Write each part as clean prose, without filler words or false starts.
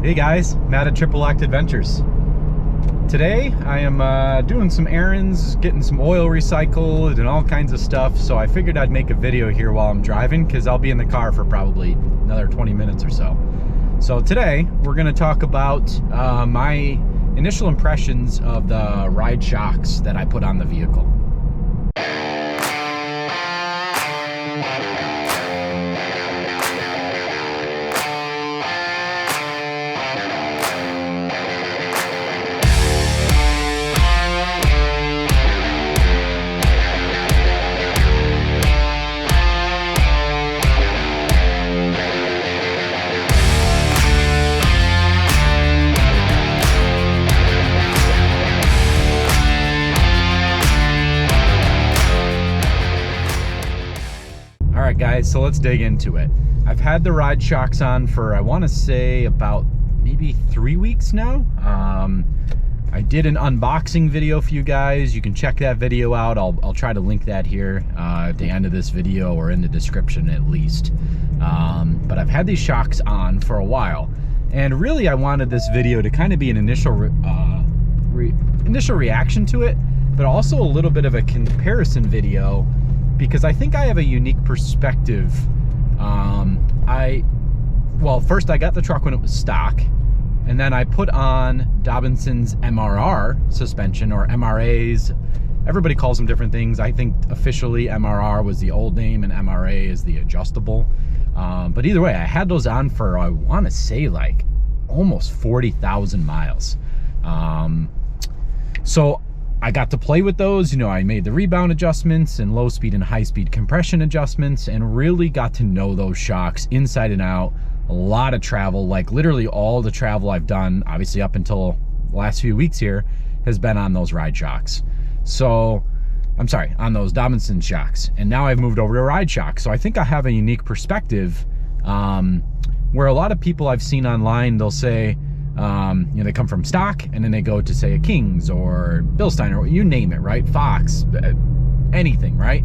Hey guys, Matt at Triple Locked Adventures. Today I am doing some errands, getting some oil recycled and all kinds of stuff, so I figured I'd make a video here while I'm driving because I'll be in the car for probably another 20 minutes or so. So today we're going to talk about my initial impressions of the ride shocks that I put on the vehicle. Alright guys, so let's dig into it. I've had the ride shocks on for, I want to say, about maybe 3 weeks now. I did an unboxing video for you guys. You can check that video out. I'll try to link that here at the end of this video or in the description at least. But I've had these shocks on for a while. And really I wanted this video to kind of be an initial reaction to it, but also a little bit of a comparison video, because I think I have a unique perspective. Well, first I got the truck when it was stock, and then I put on Dobinsons MRA suspension, or MRAs. Everybody calls them different things. I think officially MRR was the old name and MRA is the adjustable. But either way, I had those on for, I want to say, like almost 40,000 miles. So I got to play with those. You know, I made the rebound adjustments and low speed and high speed compression adjustments and really got to know those shocks inside and out. A lot of travel, like literally all the travel I've done, obviously up until the last few weeks here, has been on those ride shocks. So, I'm sorry, on those Dobinson shocks. And now I've moved over to ride shocks. So I think I have a unique perspective where a lot of people I've seen online, they'll say, you know, they come from stock and then they go to, say, a King's or Bilstein or you name it, right? Fox, anything, right?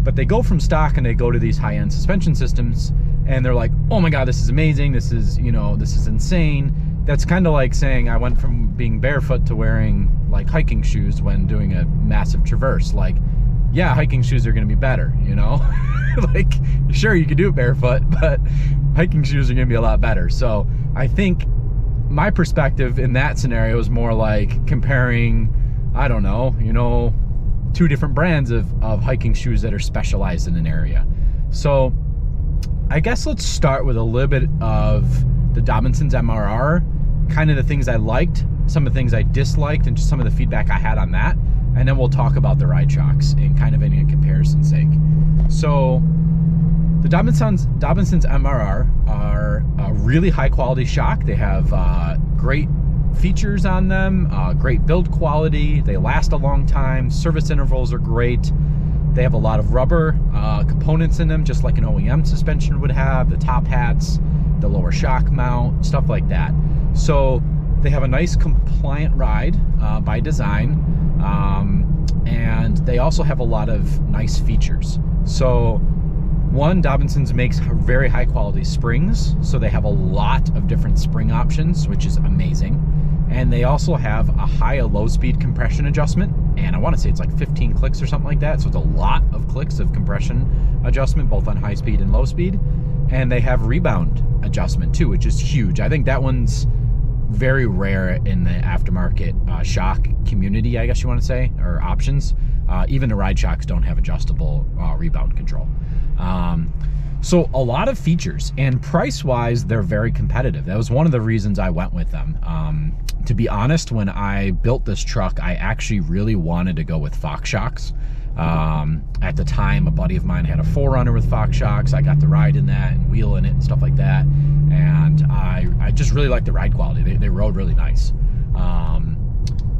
But they go from stock and they go to these high-end suspension systems and they're like, oh my God, this is amazing. This is, you know, this is insane. That's kind of like saying I went from being barefoot to wearing like hiking shoes when doing a massive traverse. Like, yeah, hiking shoes are going to be better, you know? Like, sure, you can do it barefoot, but hiking shoes are going to be a lot better. So I think my perspective in that scenario is more like comparing, I don't know, you know, two different brands of hiking shoes that are specialized in an area. So I guess let's start with a little bit of the Dobinsons MRR, kind of the things I liked, some of the things I disliked, and just some of the feedback I had on that. And then we'll talk about the ride shocks in kind of any comparison sake. So the Dobinsons MRR are a really high quality shock. They have great features on them, great build quality. They last a long time. Service intervals are great. They have a lot of rubber components in them, just like an OEM suspension would have, the top hats, the lower shock mount, stuff like that. So they have a nice compliant ride by design, and they also have a lot of nice features. So one, Dobinsons makes very high quality springs, so they have a lot of different spring options, which is amazing. And they also have a high and low speed compression adjustment, and I want to say it's like 15 clicks or something like that, so it's a lot of clicks of compression adjustment, both on high speed and low speed. And they have rebound adjustment too, which is huge. I think that one's very rare in the aftermarket shock community, I guess you want to say, or options. Even the ride shocks don't have adjustable rebound control. So a lot of features, and price-wise, they're very competitive. That was one of the reasons I went with them. To be honest, when I built this truck, I actually really wanted to go with Fox shocks. At the time, a buddy of mine had a 4Runner with Fox shocks. I got to ride in that and wheel in it and stuff like that. And I just really liked the ride quality. They rode really nice.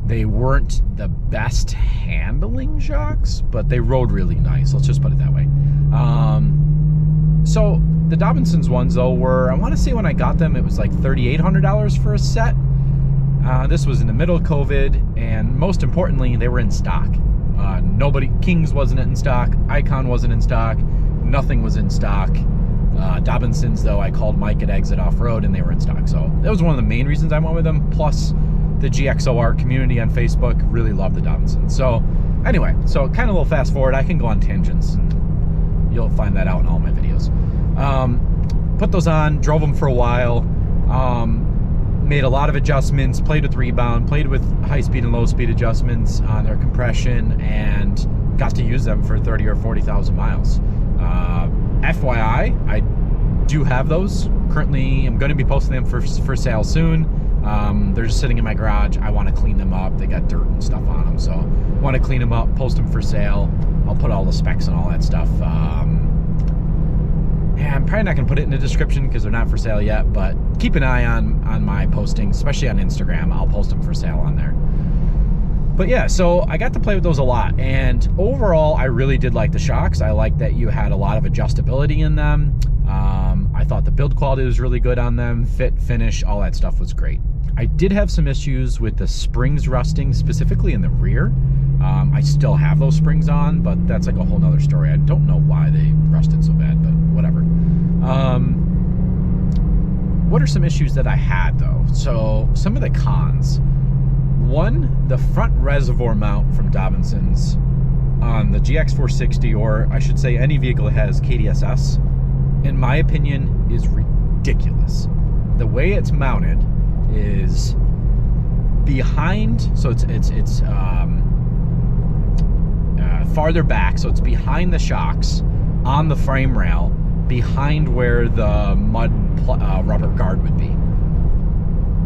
They weren't the best handling shocks, but they rode really nice. Let's just put it that way. So the Dobinsons ones, though, were, I want to say when I got them, it was like $3,800 for a set. This was in the middle of COVID, and most importantly, they were in stock. King's wasn't in stock, Icon wasn't in stock, nothing was in stock. Dobinsons, though, I called Mike at Exit Off-Road, and they were in stock. So that was one of the main reasons I went with them. Plus, the GXOR community on Facebook really loved the Dobinsons. So anyway, so kind of a little fast forward. I can go on tangents, and you'll find that out in all my videos. Put those on, drove them for a while, made a lot of adjustments, played with rebound, played with high-speed and low-speed adjustments on their compression, and got to use them for 30 or 40,000 miles. FYI, I do have those. Currently, I'm going to be posting them for sale soon. They're just sitting in my garage. I want to clean them up. They got dirt and stuff on them, so I want to clean them up, post them for sale. I'll put all the specs and all that stuff. Yeah, I'm probably not going to put it in the description because they're not for sale yet, but keep an eye on my postings, especially on Instagram. I'll post them for sale on there. But yeah, so I got to play with those a lot, and overall, I really did like the shocks. I liked that you had a lot of adjustability in them. I thought the build quality was really good on them. Fit, finish, all that stuff was great. I did have some issues with the springs rusting, specifically in the rear. I still have those springs on, but that's like a whole nother story. I don't know why they rusted so bad, but whatever. What are some issues that I had, though? So some of the cons. One, the front reservoir mount from Dobinsons on the GX460, or I should say any vehicle that has KDSS, in my opinion, is ridiculous. The way it's mounted is behind, so it's farther back, so it's behind the shocks on the frame rail, behind where the mud rubber guard would be.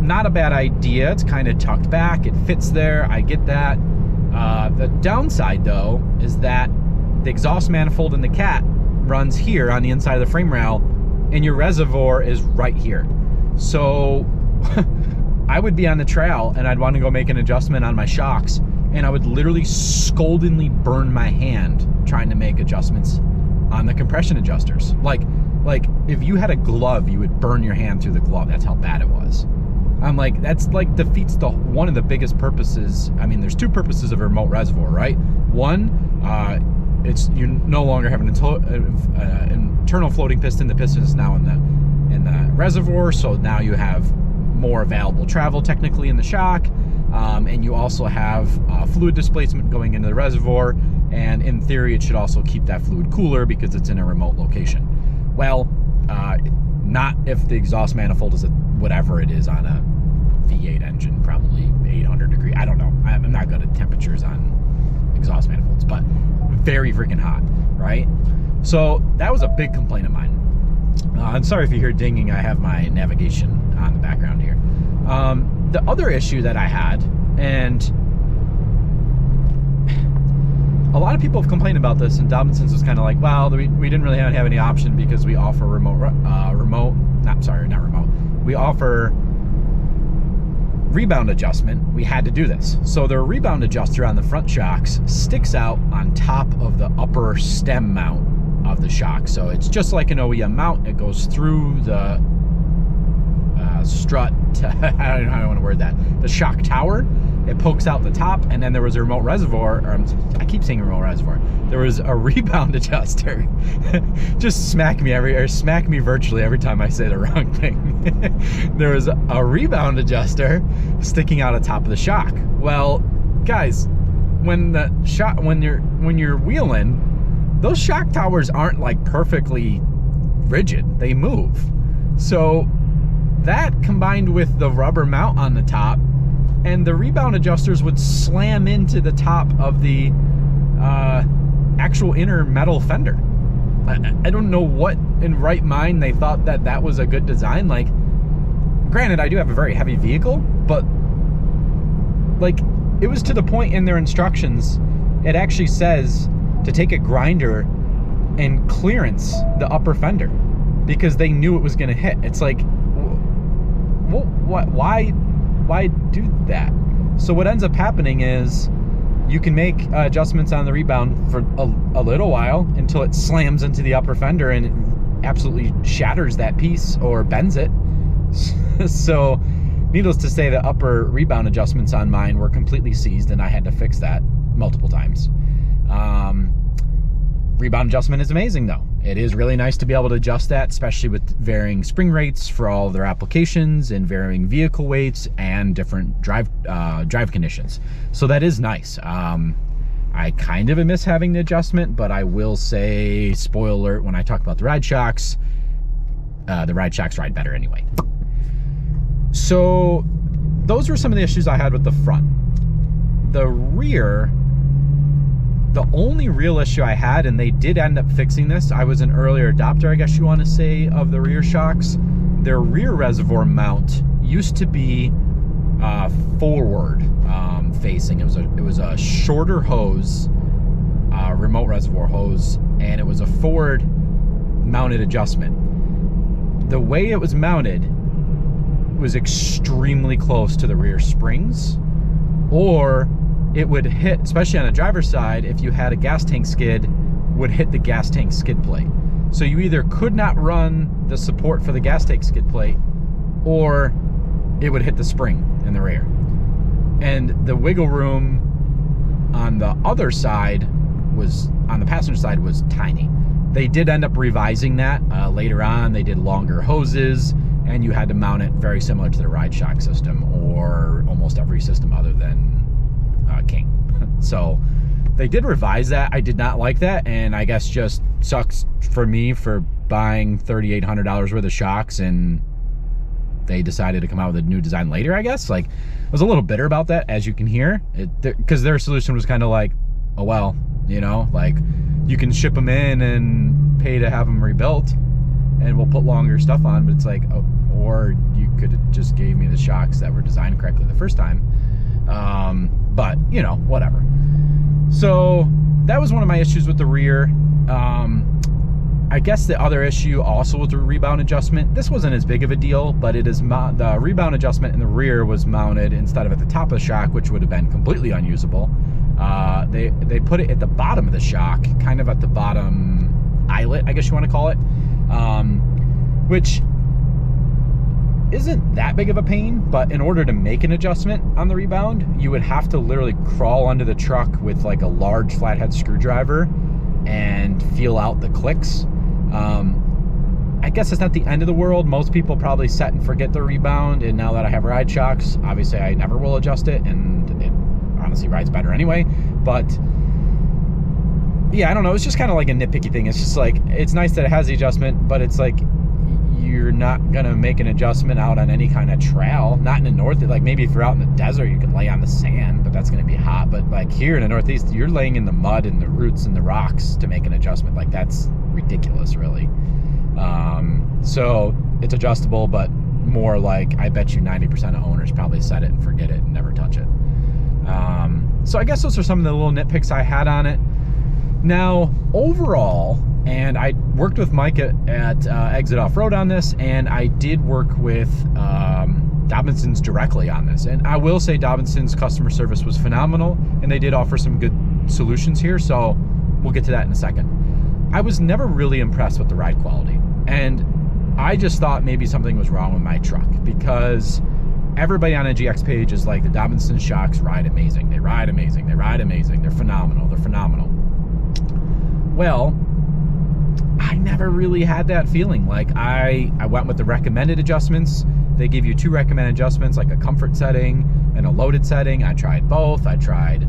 Not a bad idea. It's kind of tucked back. It fits there. I get that. The downside, though, is that the exhaust manifold in the cat runs here on the inside of the frame rail, and your reservoir is right here. So I would be on the trail, and I'd want to go make an adjustment on my shocks, and I would literally scoldingly burn my hand trying to make adjustments on the compression adjusters. Like if you had a glove, you would burn your hand through the glove. That's how bad it was. I'm like, that's like defeats one of the biggest purposes. I mean, there's two purposes of a remote reservoir, right? One, it's you no longer have an internal floating piston. The piston is now in the reservoir, so now you have more available travel technically in the shock, and you also have fluid displacement going into the reservoir, and in theory, it should also keep that fluid cooler because it's in a remote location. Well, not if the exhaust manifold is whatever it is on a V8 engine, probably 800 degree. I don't know. I'm not good at temperatures on exhaust manifolds, but very freaking hot, right? So that was a big complaint of mine. I'm sorry if you hear dinging. I have my navigation on the background here. The other issue that I had, and a lot of people have complained about this, and Dobinsons was kind of like, well, we didn't really have any option because we offer we offer rebound adjustment. We had to do this. So the rebound adjuster on the front shocks sticks out on top of the upper stem mount of the shock. So it's just like an OEM mount. It goes through the strut to, I don't know how I want to word that, the shock tower. It pokes out the top, and then there was a remote reservoir, or I keep saying remote reservoir. There was a rebound adjuster. Just smack me virtually every time I say the wrong thing. There was a rebound adjuster sticking out on top of the shock. Well, guys, when you're wheeling, those shock towers aren't like perfectly rigid. They move. So that combined with the rubber mount on the top, and the rebound adjusters would slam into the top of the actual inner metal fender. I don't know what in right mind they thought that was a good design. Like, granted, I do have a very heavy vehicle, but like, it was to the point in their instructions, it actually says to take a grinder and clearance the upper fender because they knew it was going to hit. It's like, why do that? So what ends up happening is you can make adjustments on the rebound for a little while until it slams into the upper fender and it absolutely shatters that piece or bends it. So needless to say, the upper rebound adjustments on mine were completely seized, and I had to fix that multiple times. Rebound adjustment is amazing though. It is really nice to be able to adjust that, especially with varying spring rates for all of their applications and varying vehicle weights and different drive conditions. So that is nice. I kind of miss having the adjustment, but I will say, spoiler alert, when I talk about the ride shocks ride better anyway. So those were some of the issues I had with the front. The rear, the only real issue I had, and they did end up fixing this, I was an earlier adopter, I guess you want to say, of the rear shocks. Their rear reservoir mount used to be forward facing. It was a shorter hose, remote reservoir hose, and it was a forward mounted adjustment. The way it was mounted was extremely close to the rear springs, or it would hit, especially on the driver's side, if you had a gas tank skid, would hit the gas tank skid plate. So you either could not run the support for the gas tank skid plate, or it would hit the spring in the rear. And the wiggle room on the other side on the passenger side was tiny. They did end up revising that later on. They did longer hoses, and you had to mount it very similar to the ride shock system, or almost every system other than King. So they did revise that. I did not like that, and I guess just sucks for me for buying $3,800 worth of shocks, and they decided to come out with a new design later, I guess. Like, I was a little bitter about that, as you can hear, because their solution was kind of like, oh well, you know, like, you can ship them in and pay to have them rebuilt, and we'll put longer stuff on. But it's like, oh, or you could have just gave me the shocks that were designed correctly the first time. But you know, whatever. So that was one of my issues with the rear. I guess the other issue also with the rebound adjustment, this wasn't as big of a deal, but it is the rebound adjustment in the rear was mounted instead of at the top of the shock, which would have been completely unusable. They put it at the bottom of the shock, kind of at the bottom eyelet, I guess you want to call it, which isn't that big of a pain, but in order to make an adjustment on the rebound, you would have to literally crawl under the truck with like a large flathead screwdriver and feel out the clicks. I guess it's not the end of the world. Most people probably set and forget the rebound, and now that I have ride shocks, obviously I never will adjust it, and it honestly rides better anyway. But yeah, I don't know, it's just kind of like a nitpicky thing. It's just like, it's nice that it has the adjustment, but it's like, you're not gonna make an adjustment out on any kind of trail, not in the north. Like, maybe if you're out in the desert, you can lay on the sand, but that's gonna be hot. But like here in the Northeast, you're laying in the mud and the roots and the rocks to make an adjustment. Like, that's ridiculous, really. So it's adjustable, but more like, I bet you 90% of owners probably set it and forget it and never touch it. So I guess those are some of the little nitpicks I had on it. Now, overall, and I worked with Mike at Exit Off-Road on this, and I did work with Dobinsons directly on this. And I will say Dobinsons customer service was phenomenal, and they did offer some good solutions here, so we'll get to that in a second. I was never really impressed with the ride quality, and I just thought maybe something was wrong with my truck, because everybody on a GX page is like, the Dobinsons shocks ride amazing. They ride amazing. They ride amazing. They're phenomenal. They're phenomenal. Well, I never really had that feeling. Like, I went with the recommended adjustments. They give you 2 recommended adjustments, like a comfort setting and a loaded setting. I tried both. I tried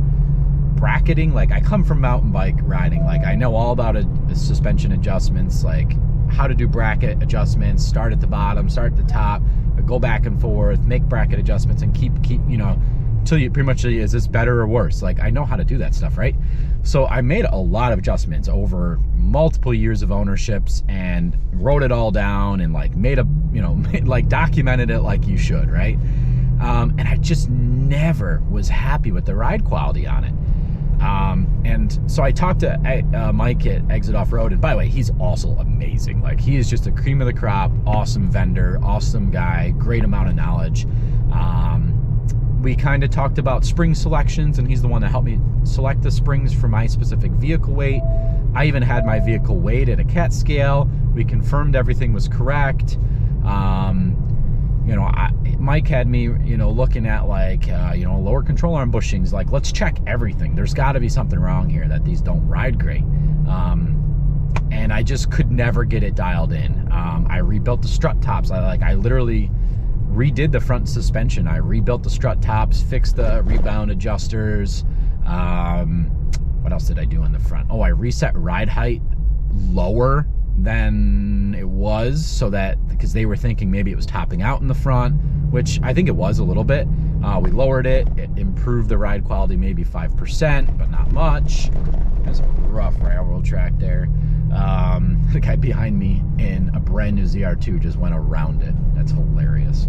bracketing. Like, I come from mountain bike riding. Like, I know all about suspension adjustments, like how to do bracket adjustments, start at the bottom, start at the top, go back and forth, make bracket adjustments, and keep you know, until you pretty much, is this better or worse? Like, I know how to do that stuff, right? So I made a lot of adjustments over multiple years of ownerships, and wrote it all down, and like made a, you know, like documented it like you should, right? And I just never was happy with the ride quality on it. And so I talked to Mike at Exit Off-Road, and by the way, he's also amazing. Like, he is just a cream of the crop, awesome vendor, awesome guy, great amount of knowledge. We kind of talked about spring selections, and he's the one that helped me select the springs for my specific vehicle weight. I even had my vehicle weighed at a CAT scale. We confirmed everything was correct. You know, Mike had me, you know, looking at like, you know, lower control arm bushings. Like, let's check everything. There's got to be something wrong here, that these don't ride great. and I just could never get it dialed in. I rebuilt the strut tops. I literally redid the front suspension. I rebuilt the strut tops, fixed the rebound adjusters. What else did I do in the front? Oh, I reset ride height lower than it was, so that, because they were thinking maybe it was topping out in the front, which I think it was a little bit. We lowered it. It improved the ride quality maybe 5%, but not much. There's a rough railroad track there. The guy behind me in a brand new ZR2 just went around it. That's hilarious.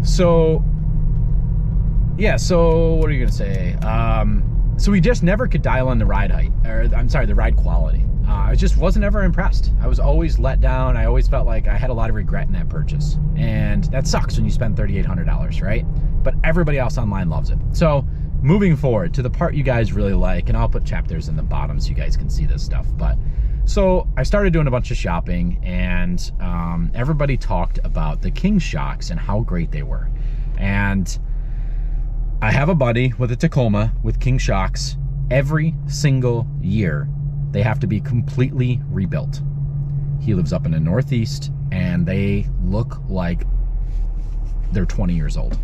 So what are you gonna say? So we just never could dial in the ride height, or I'm sorry, the ride quality. I just wasn't ever impressed. I was always let down. I always felt like I had a lot of regret in that purchase. And that sucks when you spend $3,800, right? But everybody else online loves it. So moving forward to the part you guys really like, and I'll put chapters in the bottom so you guys can see this stuff. But so I started doing a bunch of shopping, and everybody talked about the King shocks and how great they were. And I have a buddy with a Tacoma with King shocks. Every single year, they have to be completely rebuilt. He lives up in the Northeast, and they look like they're 20 years old.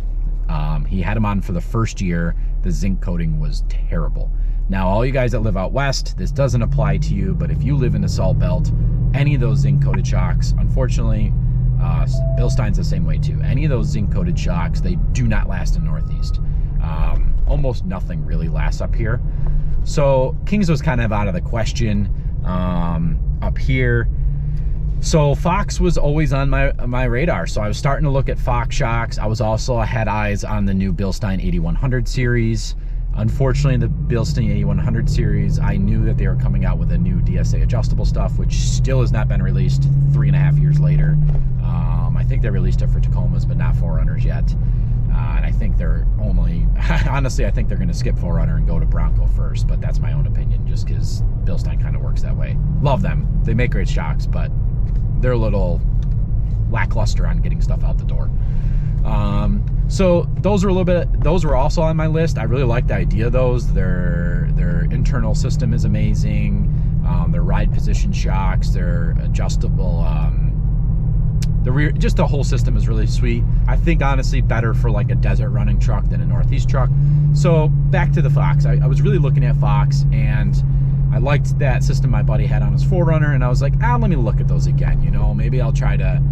He had them on for the first year. The zinc coating was terrible. Now, all you guys that live out west, this doesn't apply to you, but if you live in the Salt Belt, any of those zinc coated shocks, unfortunately, Bilstein's the same way too. Any of those zinc coated shocks, they do not last in Northeast. Almost nothing really lasts up here. So Kings was kind of out of the question up here. So Fox was always on my radar. So I was starting to look at Fox shocks. I had eyes on the new Bilstein 8100 series. Unfortunately, the Bilstein 8100 series, I knew that they were coming out with a new DSA adjustable stuff, which still has not been released 3.5 years later. I think they released it for Tacomas, but not 4Runners yet. And I think they're only, honestly, I think they're going to skip 4Runner and go to Bronco first, but that's my own opinion, just because Bilstein kind of works that way. Love them. They make great shocks, but they're a little lackluster on getting stuff out the door. So those were also on my list. I really like the idea of those. Their internal system is amazing. Their ride position shocks, their adjustable, the rear, just the whole system is really sweet. I think honestly better for like a desert running truck than a Northeast truck. So back to the Fox. I was really looking at Fox, and I liked that system my buddy had on his 4Runner, and I was like, let me look at those again. You know, maybe I'll try to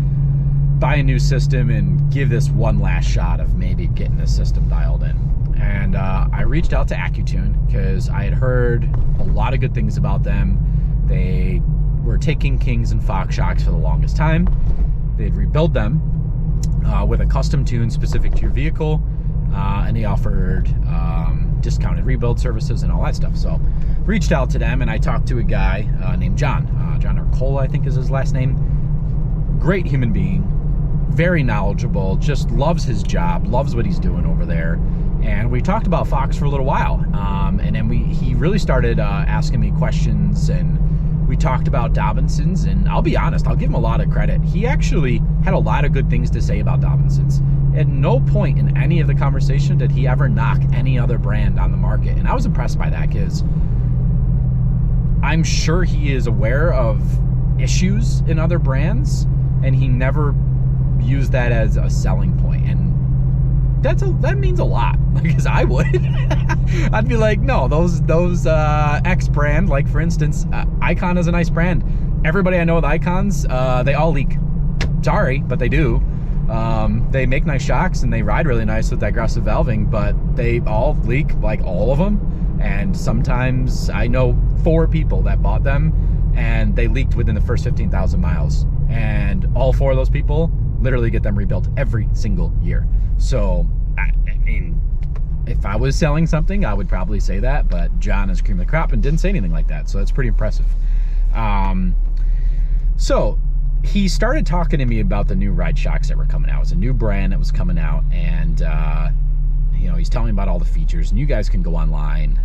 buy a new system and give this one last shot of maybe getting the system dialed in. And I reached out to AccuTune because I had heard a lot of good things about them. They were taking Kings and Fox shocks for the longest time. They'd rebuild them with a custom tune specific to your vehicle, and they offered discounted rebuild services and all that stuff. So reached out to them, and I talked to a guy named John Arcola, I think is his last name. Great human being, very knowledgeable, just loves his job, loves what he's doing over there. And we talked about Fox for a little while, and then he really started asking me questions, and we talked about Dobinsons. And I'll be honest, I'll give him a lot of credit. He actually had a lot of good things to say about Dobinsons. At no point in any of the conversation did he ever knock any other brand on the market, and I was impressed by that, because I'm sure he is aware of issues in other brands, and he never used that as a selling point. And that means a lot, because I would. I'd be like, no, those X brand, like for instance, Icon is a nice brand. Everybody I know with Icons, they all leak. Sorry, but they do. They make nice shocks and they ride really nice with digressive valving, but they all leak, like all of them. And sometimes I know 4 people that bought them and they leaked within the first 15,000 miles. And all 4 of those people literally get them rebuilt every single year. So, I mean, if I was selling something, I would probably say that, but John is cream of the crop and didn't say anything like that, so that's pretty impressive. So he started talking to me about the new ride shocks that were coming out. It was a new brand that was coming out, and you know, he's telling me about all the features, and you guys can go online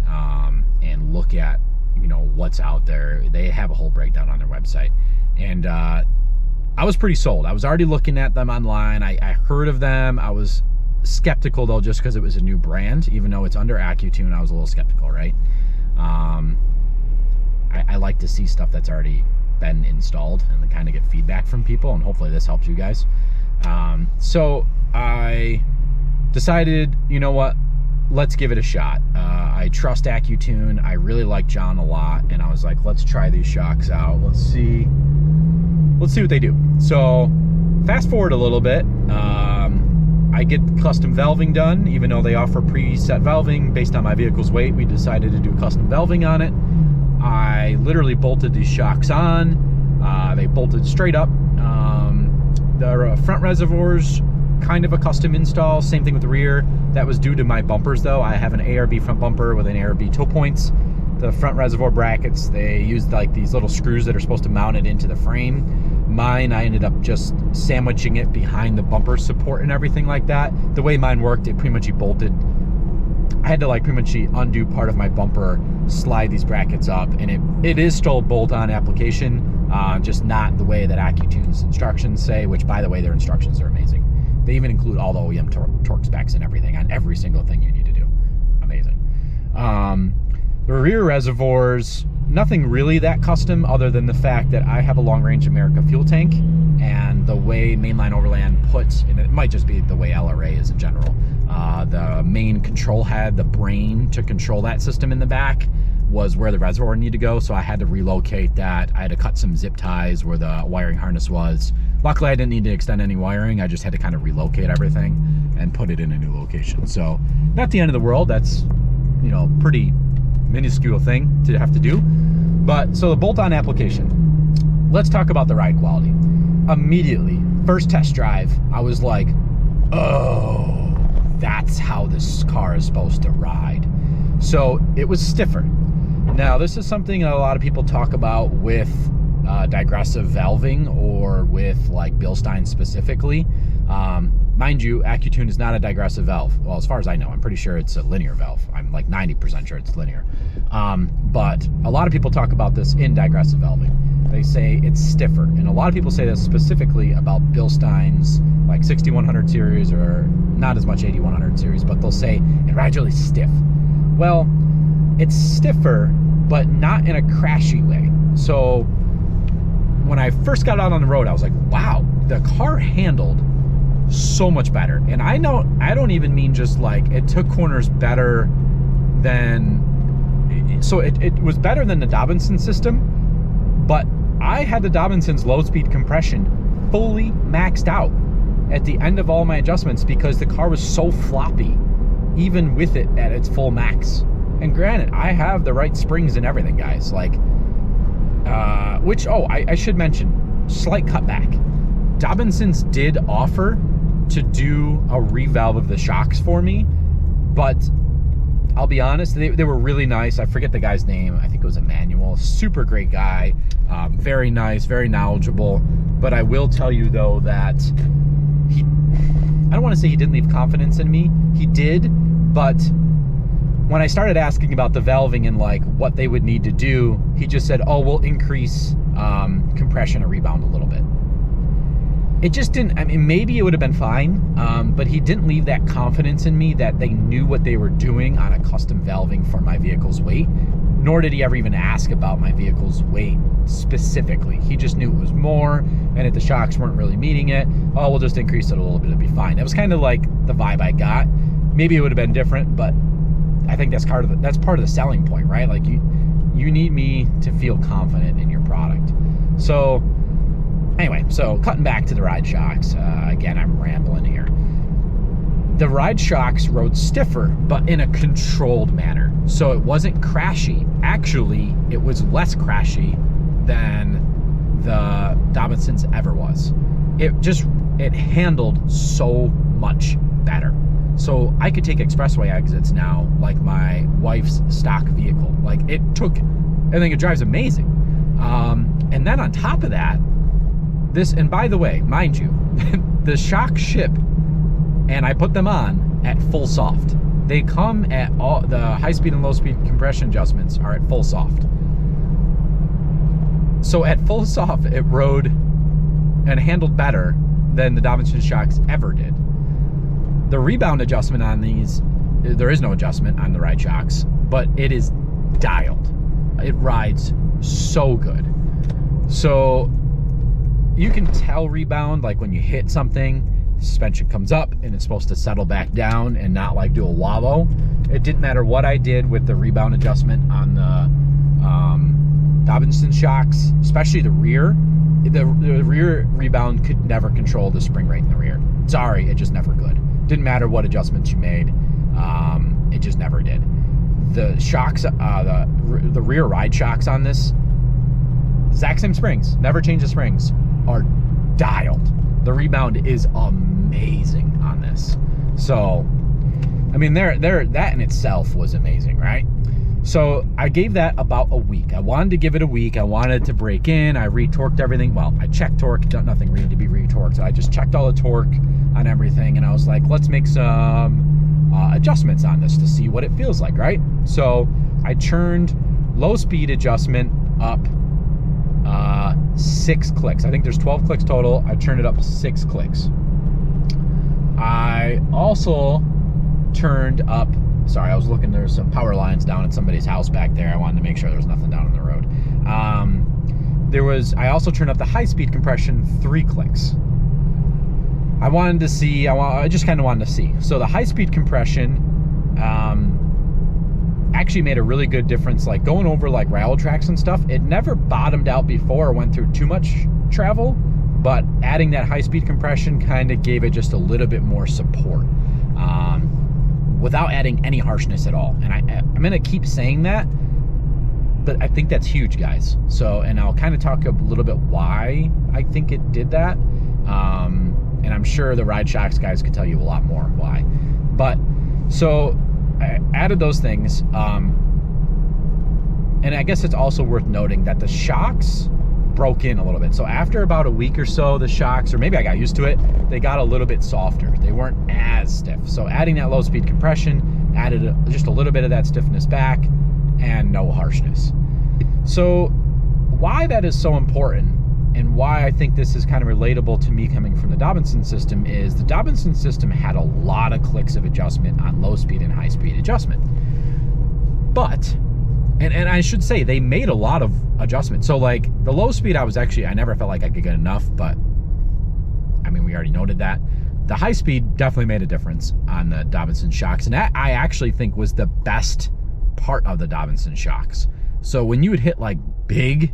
and look at, you know, what's out there. They have a whole breakdown on their website, and I was pretty sold. I was already looking at them online. I heard of them. I was skeptical though, just because it was a new brand. Even though it's under AccuTune, I was a little skeptical, right? I like to see stuff that's already been installed and to kind of get feedback from people, and hopefully this helps you guys. So I decided, you know what, let's give it a shot. I trust AccuTune. I really like John a lot, and I was like, let's try these shocks out. Let's see what they do. So fast forward a little bit. I get custom valving done, even though they offer preset valving based on my vehicle's weight. We decided to do custom valving on it. I literally bolted these shocks on. They bolted straight up. The front reservoirs, kind of a custom install. Same thing with the rear. That was due to my bumpers though. I have an ARB front bumper with an ARB toe points. The front reservoir brackets, they used like these little screws that are supposed to mount it into the frame. Mine, I ended up just sandwiching it behind the bumper support and everything like that. The way mine worked, it pretty much bolted. I had to like pretty much undo part of my bumper, slide these brackets up, and it is still a bolt-on application, just not the way that AccuTune's instructions say, which by the way, their instructions are amazing. They even include all the OEM torque specs and everything on every single thing you need to do. Amazing. The rear reservoirs, nothing really that custom other than the fact that I have a Long Range America fuel tank, and the way mainline Overland puts, and it might just be the way LRA is in general, the main control head, the brain to control that system in the back, was where the reservoir needed to go, so I had to relocate that. I had to cut some zip ties where the wiring harness was. Luckily, I didn't need to extend any wiring. I just had to kind of relocate everything and put it in a new location. So, not the end of the world. That's, you know, pretty minuscule thing to have to do. But, so the bolt-on application. Let's talk about the ride quality. Immediately, first test drive, I was like, oh, that's how this car is supposed to ride. So, it was stiffer. Now, this is something a lot of people talk about with digressive valving or with like Bilstein specifically. Mind you, AccuTune is not a digressive valve. Well, as far as I know, I'm pretty sure it's a linear valve. I'm like 90% sure it's linear. But a lot of people talk about this in digressive valving. They say it's stiffer. And a lot of people say this specifically about Bilstein's like 6100 series, or not as much 8100 series, but they'll say it rides really stiff. Well, it's stiffer, but not in a crashy way. So when I first got out on the road, I was like, wow, the car handled so much better. And I don't even mean just like it took corners better than, so it was better than the Dobinsons system, but I had the Dobinsons low speed compression fully maxed out at the end of all my adjustments because the car was so floppy, even with it at its full max. And granted, I have the right springs and everything, guys. Like, which, I should mention, slight cutback. Dobinsons did offer to do a revalve of the shocks for me, but I'll be honest, they were really nice. I forget the guy's name. I think it was Emmanuel. Super great guy. Very nice, very knowledgeable. But I will tell you, though, that I don't want to say he didn't leave confidence in me. He did, but when I started asking about the valving and like what they would need to do, he just said, oh, we'll increase compression or rebound a little bit. It just didn't, I mean, maybe it would have been fine, but he didn't leave that confidence in me that they knew what they were doing on a custom valving for my vehicle's weight, nor did he ever even ask about my vehicle's weight specifically. He just knew it was more, and if the shocks weren't really meeting it, oh, we'll just increase it a little bit, it'll be fine. That was kind of like the vibe I got. Maybe it would have been different, but I think that's part of the selling point, right? Like you need me to feel confident in your product. So anyway, so cutting back to the ride shocks, again, I'm rambling here. The ride shocks rode stiffer, but in a controlled manner. So it wasn't crashy. Actually, it was less crashy than the Dobinsons ever was. It handled so much better. So I could take expressway exits now, like my wife's stock vehicle. Like I think it drives amazing. And then on top of that, and by the way, mind you, the shocks ship, and I put them on at full soft. They come at all, the high speed and low speed compression adjustments are at full soft. So at full soft, it rode and handled better than the Dobinsons shocks ever did. The rebound adjustment on these, there is no adjustment on the ride shocks, but it is dialed. it rides so good. So you can tell rebound, like when you hit something, suspension comes up and it's supposed to settle back down and not like do a wallow. It didn't matter what I did with the rebound adjustment on the Dobinson shocks, especially the rear. The rear rebound could never control the spring rate in the rear. Sorry, it just never could. Didn't matter what adjustments you made, it just never did. The shocks, the rear ride shocks on this, exact same springs, never change the springs, are dialed. The rebound is amazing on this. So, I mean, that in itself was amazing, right? So I gave that about a week. I wanted to give it a week. I wanted to break in. I retorqued everything. Well, I checked torque. Nothing needed to be retorqued. So I just checked all the torque on everything, and I was like, let's make some adjustments on this to see what it feels like, right? So I churned low speed adjustment up 6 clicks. I think there's 12 clicks total. I turned it up 6 clicks. I also turned up, sorry, I was looking, there's some power lines down at somebody's house back there. I wanted to make sure there was nothing down on the road. I also turned up the high speed compression 3 clicks. I just kind of wanted to see. So the high speed compression actually made a really good difference. Like going over like rail tracks and stuff, it never bottomed out before or went through too much travel, but adding that high speed compression kind of gave it just a little bit more support without adding any harshness at all. And I'm gonna keep saying that, but I think that's huge, guys. So, and I'll kind of talk a little bit why I think it did that. And I'm sure the Ride Shocks guys could tell you a lot more why. But so I added those things. And I guess it's also worth noting that the shocks broke in a little bit. So after about a week or so, the shocks, or maybe I got used to it, they got a little bit softer. They weren't as stiff. So adding that low speed compression added just a little bit of that stiffness back and no harshness. So why that is so important and why I think this is kind of relatable to me coming from the Dobinson system is the Dobinson system had a lot of clicks of adjustment on low speed and high speed adjustment. But, and I should say, they made a lot of adjustments. So like the low speed, I never felt like I could get enough, but I mean, we already noted that. The high speed definitely made a difference on the Dobinson shocks. And that I actually think was the best part of the Dobinson shocks. So when you would hit like big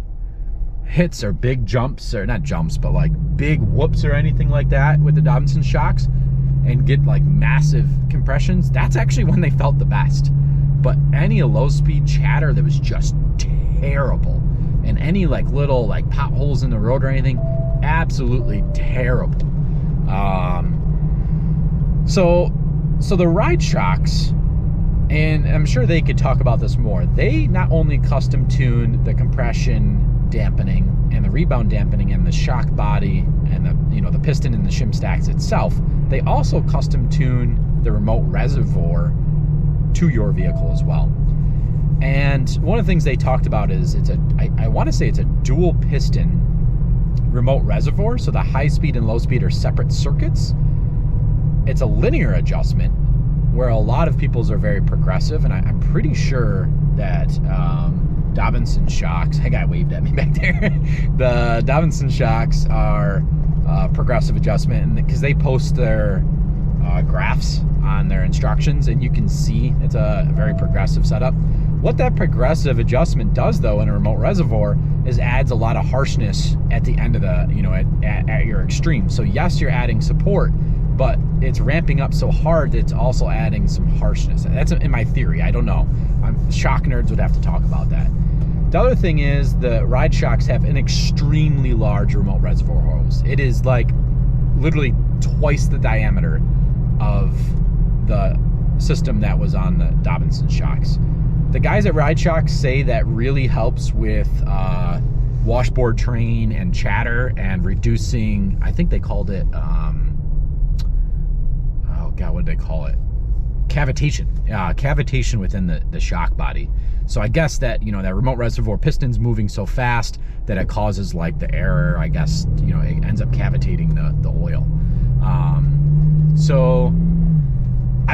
hits or big jumps, or not jumps, but like big whoops or anything like that with the Dobinson shocks and get like massive compressions, that's actually when they felt the best. But any low speed chatter that was just terrible, and any like little like potholes in the road or anything, absolutely terrible. So the Ride Shocks, and I'm sure they could talk about this more, they not only custom tuned the compression dampening and the rebound dampening and the shock body and the piston and the shim stacks itself, they also custom tune the remote reservoir to your vehicle as well. And one of the things they talked about is I want to say it's a dual piston remote reservoir. So the high speed and low speed are separate circuits. It's a linear adjustment where a lot of people's are very progressive, and I'm pretty sure that Dobinson shocks, that guy waved at me back there. The Dobinson shocks are progressive adjustment, and because they post their graphs on their instructions, and you can see it's a very progressive setup. What that progressive adjustment does, though, in a remote reservoir is adds a lot of harshness at the end of the, at your extreme. So yes, you're adding support, but it's ramping up so hard that it's also adding some harshness. That's in my theory. I don't know. Shock nerds would have to talk about that. The other thing is the Ride Shocks have an extremely large remote reservoir hose. It is like literally twice the diameter of the system that was on the Dobinson shocks. The guys at Ride Shocks say that really helps with washboard train and chatter and reducing, I think they called it, oh God, what did they call it? Cavitation. Cavitation within the shock body. So I guess that, that remote reservoir piston's moving so fast that it causes like the error, I guess, it ends up cavitating the oil. So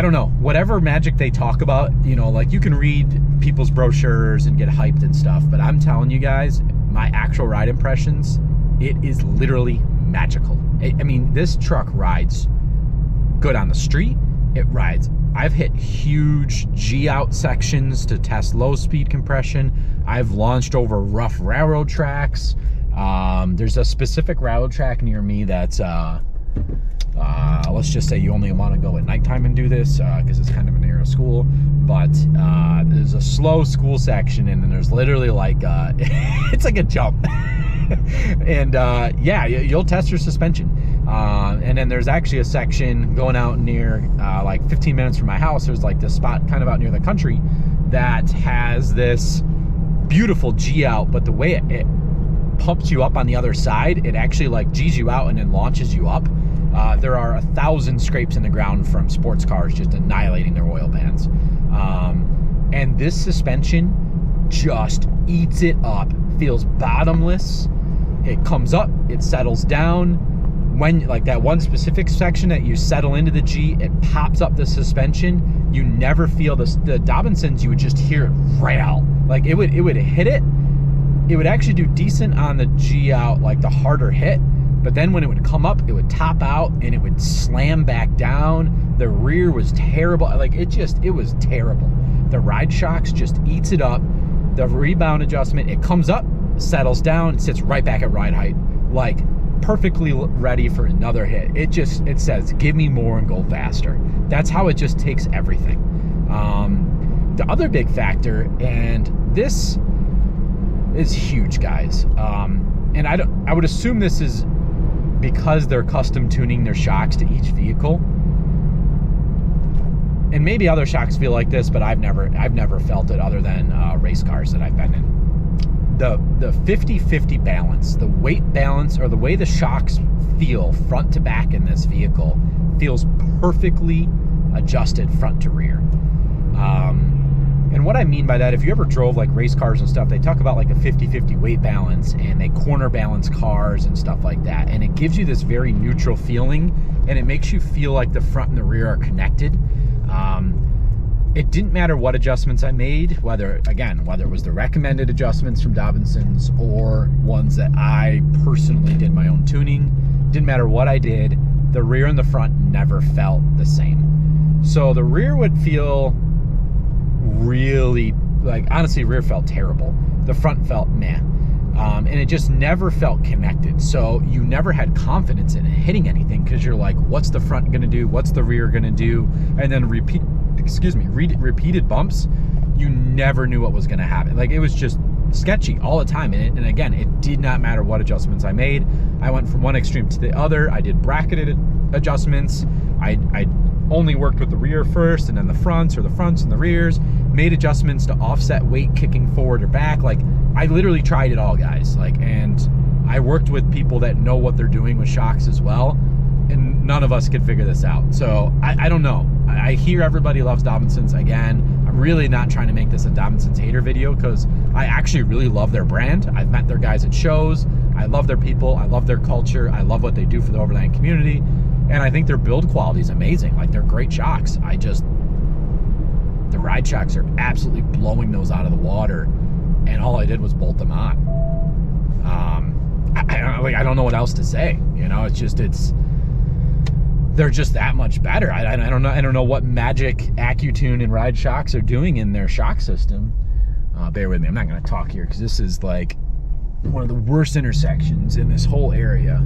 I don't know, whatever magic they talk about, you know, like you can read people's brochures and get hyped and stuff, but I'm telling you guys, my actual ride impressions, it is literally magical. I mean, this truck rides good on the street. It rides. I've hit huge G-out sections to test low speed compression. I've launched over rough railroad tracks. There's a specific railroad track near me that's, let's just say you only want to go at nighttime and do this because it's kind of a narrow school. But there's a slow school section, and then there's literally like, it's like a jump. And yeah, you'll test your suspension. And then there's actually a section going out near like 15 minutes from my house. There's like this spot kind of out near the country that has this beautiful G out, but the way it pumps you up on the other side, it actually like G's you out and then launches you up. There are 1,000 scrapes in the ground from sports cars just annihilating their oil pans. And this suspension just eats it up, feels bottomless. It comes up, it settles down. When like that one specific section that you settle into the G, it pops up the suspension. You never feel the Dobinsons, you would just hear it rail. Like it would hit it. It would actually do decent on the G out, like the harder hit. But then when it would come up, it would top out and it would slam back down. The rear was terrible. Like it was terrible. The ride shocks just eats it up. The rebound adjustment, it comes up, settles down, it sits right back at ride height. Like perfectly ready for another hit. It says, give me more and go faster. That's how it just takes everything. The other big factor, and this is huge, guys. And I would assume this is because they're custom tuning their shocks to each vehicle. And maybe other shocks feel like this, but I've never felt it other than race cars that I've been in. The 50-50 balance, the weight balance, or the way the shocks feel front to back in this vehicle feels perfectly adjusted front to rear. And what I mean by that, if you ever drove like race cars and stuff, they talk about like a 50-50 weight balance, and they corner balance cars and stuff like that. And it gives you this very neutral feeling, and it makes you feel like the front and the rear are connected. It didn't matter what adjustments I made, whether it was the recommended adjustments from Dobinsons or ones that I personally did my own tuning. Didn't matter what I did, the rear and the front never felt the same. So the rear would feel really, like, honestly, rear felt terrible. The front felt meh. And it just never felt connected. So you never had confidence in hitting anything because you're like, what's the front gonna do? What's the rear gonna do? And then repeated bumps, you never knew what was gonna happen. Like, it was just sketchy all the time. And again, it did not matter what adjustments I made. I went from one extreme to the other. I did bracketed adjustments. I only worked with the rear first, and then the fronts, or the fronts and the rears, made adjustments to offset weight kicking forward or back. Like, I literally tried it all, guys. Like, and I worked with people that know what they're doing with shocks as well, and none of us could figure this out. So I don't know. I hear everybody loves Dobinsons. Again, I'm really not trying to make this a Dobinsons hater video, because I actually really love their brand. I've met their guys at shows. I love their people. I love their culture. I love what they do for the Overland community. And I think their build quality is amazing. Like, they're great shocks. The ride shocks are absolutely blowing those out of the water. And all I did was bolt them on. I don't know what else to say. You know, they're just that much better. I don't know what magic AccuTune and ride shocks are doing in their shock system. Bear with me. I'm not going to talk here because this is like one of the worst intersections in this whole area.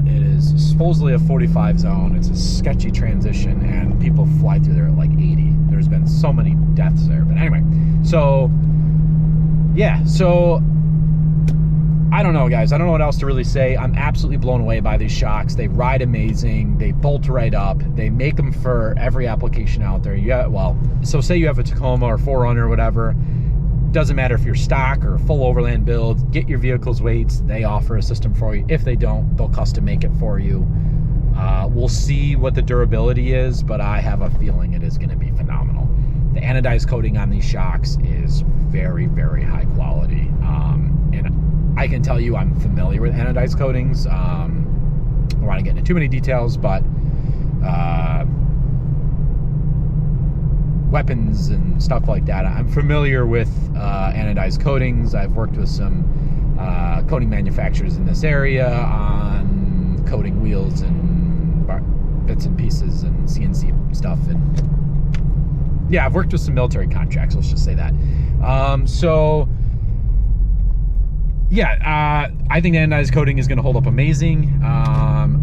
It is supposedly a 45 zone. It's a sketchy transition, and people fly through there at like 80. There's been so many deaths there. But anyway, so yeah, so I don't know, guys. I don't know what else to really say. I'm absolutely blown away by these shocks. They ride amazing. They bolt right up. They make them for every application out there. Yeah, well, so say you have a Tacoma or 4Runner or whatever. Doesn't matter if you're stock or full Overland build, get your vehicle's weights. They offer a system for you. If they don't, they'll custom make it for you. We'll see what the durability is, but I have a feeling it is going to be phenomenal. The anodized coating on these shocks is very, very high quality. And I can tell you I'm familiar with anodized coatings. I don't want to get into too many details, but weapons and stuff like that. I'm familiar with anodized coatings. I've worked with some coating manufacturers in this area on coating wheels and bits and pieces and CNC stuff. And yeah, I've worked with some military contracts, let's just say that. So yeah, I think the anodized coating is going to hold up amazing.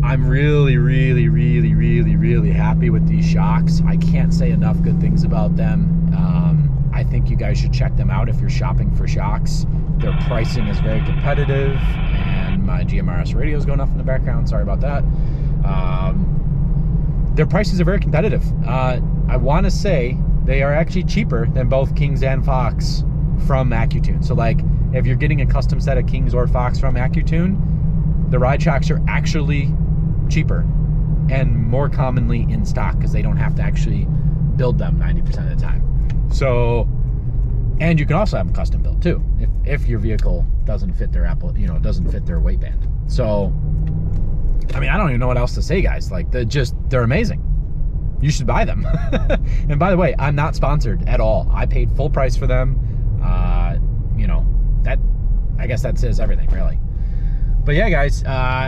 I'm really, really, really, really, really happy with these shocks. I can't say enough good things about them. I think you guys should check them out if you're shopping for shocks. Their pricing is very competitive, and my GMRS radio is going off in the background. Sorry about that. Their prices are very competitive. I want to say they are actually cheaper than both Kings and Fox from AccuTune. So like, if you're getting a custom set of Kings or Fox from AccuTune, the ride shocks are actually cheaper and more commonly in stock because they don't have to actually build them 90% of the time. So, and you can also have them custom built too, if your vehicle doesn't fit their doesn't fit their weight band. So, I mean, I don't even know what else to say, guys. Like, they're amazing. You should buy them. And by the way, I'm not sponsored at all. I paid full price for them. That, I guess that says everything, really. But yeah, guys,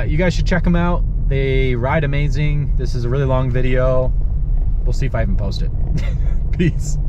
you guys should check them out. They ride amazing. This is a really long video. We'll see if I even post it. Peace.